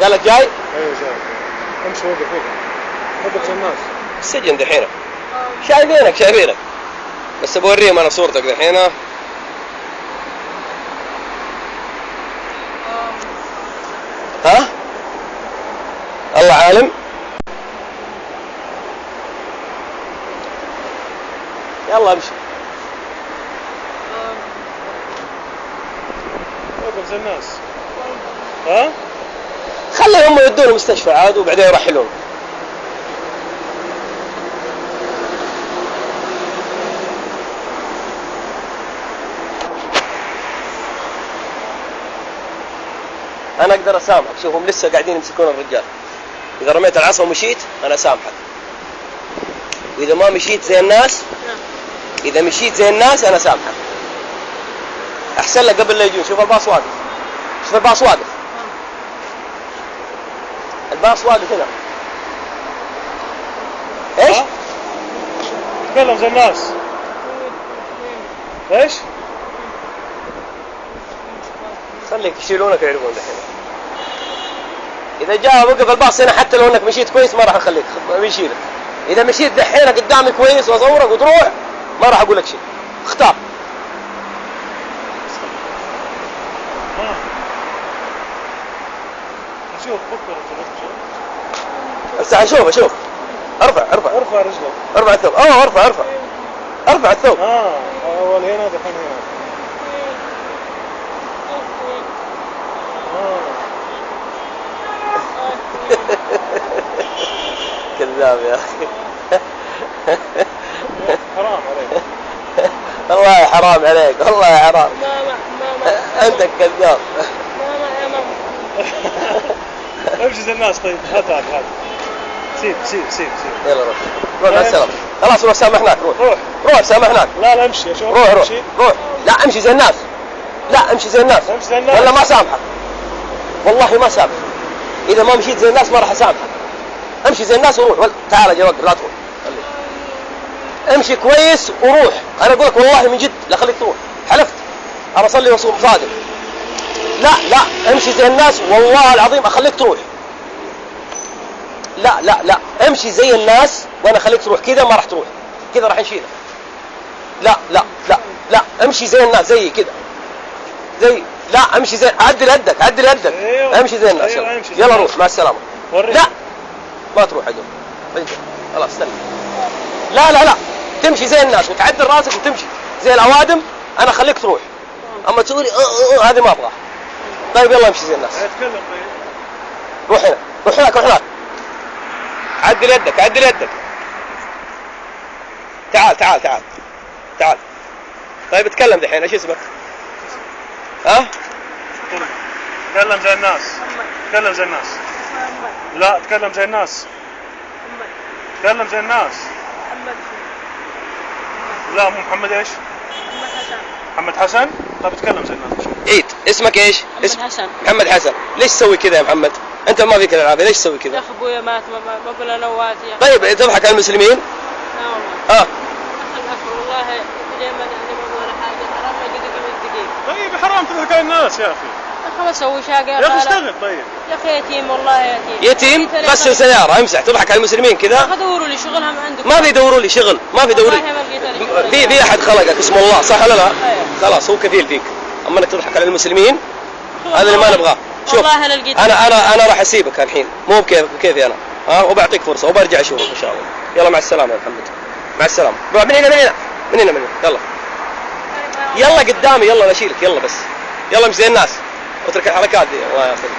قال لك جاي؟ ايوه جاي. امشي وقف وقف الناس. السجن دحين. شايفينك بس بوريهم انا صورتك دحين. ها؟ الله عالم. يلا امشي. وقف زي الناس. ها؟ خليهم يودون المستشفى عاد وبعدين يرحلون. انا اقدر اسامحك. شوف هم لسه قاعدين يمسكون الرجال. اذا رميت العصا ومشيت انا اسامحك، واذا ما مشيت زي الناس، اذا مشيت زي الناس انا اسامحك. احسن لك قبل لا يجون. شوف الباص واقف، شوف الباص واقف، الباص واقف هنا. ايش؟ تكلم زي الناس. ايش؟ خليك يشيلونك يعرفون دحين. اذا جاء وقف الباص هنا حتى لو انك مشيت كويس ما راح اخليك يشيلك. اذا مشيت دحين قدامي كويس واصورك وتروح ما راح اقول لك شيء. اختار. شوف هسه اشوف. ارفع رجلك. ارفع الثوب. ارفع الثوب. اول هنا دحين هنا. كذاب يا اخي. حرام عليك. والله حرام عليك، والله حرام. انت كذاب. امشي زي الناس. طيب هات سيب يلا روح مع السلامة. خلاص روح سامحناك. روح سامحناك. لا امشي. روح. لا امشي زي الناس. ولا ما سامحك. والله ما سامحك. اذا ما مشيت زي الناس ما راح اسامحك. امشي زي الناس وروح. تعال جا وقف لا تروح. امشي كويس وروح. انا اقول لك والله من جد لا خليك تروح. حلفت انا اصلي وصوم صادق. لا امشي زي الناس والله العظيم اخليك تروح. لا امشي زي الناس وانا اخليك تروح. كذا ما راح تروح، كذا راح نشيلك. لا امشي زي الناس زي كذا لا امشي زي عدل يدك. أيوه. امشي زي الناس. يلا روح مع السلامة. لا ما تروح عدل. خلاص استنى. لا تمشي زي الناس وتعدل راسك وتمشي زي الاوادم. انا اخليك تروح. اما تقولي هذه ما ابغاها. طيب يلا امشي زي الناس. اتكلم. طيب روح هناك. عدل يدك. تعال. طيب اتكلم دحين. ايش اسمك؟ ها؟ تكلم زي الناس. لا تكلم زي الناس. لا مو محمد. ايش؟ محمد حسن. طيب تكلم زي الناس. عيد. اسمك ايش؟ محمد حسن. ليش تسوي كذا يا محمد؟ انت ما فيك الالعاب. ليش تسوي كذا؟ يا اخي ابويا مات ما بلا نواتي. طيب تضحك على المسلمين؟ لا والله. والله زي ما نقول ولا حاجه. حرام دقيقه. طيب حرام تضحك على الناس يا اخي. خلاص اسوي شاقه يا اخي اشتغل. طيب يا اخي يتيم والله يتيم. غسل سياره امسح. تضحك على المسلمين كذا؟ دوروا لي شغلهم عندكم. ما بيدوروا لي شغل. في احد خلقك اسمه الله صح ولا لا؟ خلاص هو كفيل فيك. اما انك تضحك على المسلمين هذا اللي ما نبغاه. شوف انا راح اسيبك الحين مو بكيفي انا. وبعطيك فرصه وبرجع اشوفك ان شاء الله. يلا مع السلامه يا محمد. مع السلامه. روح من هنا. يلا قدامي. يلا اشيلك. يلا بس يلا مش زي الناس واترك الحركات دي. الله ياخذك.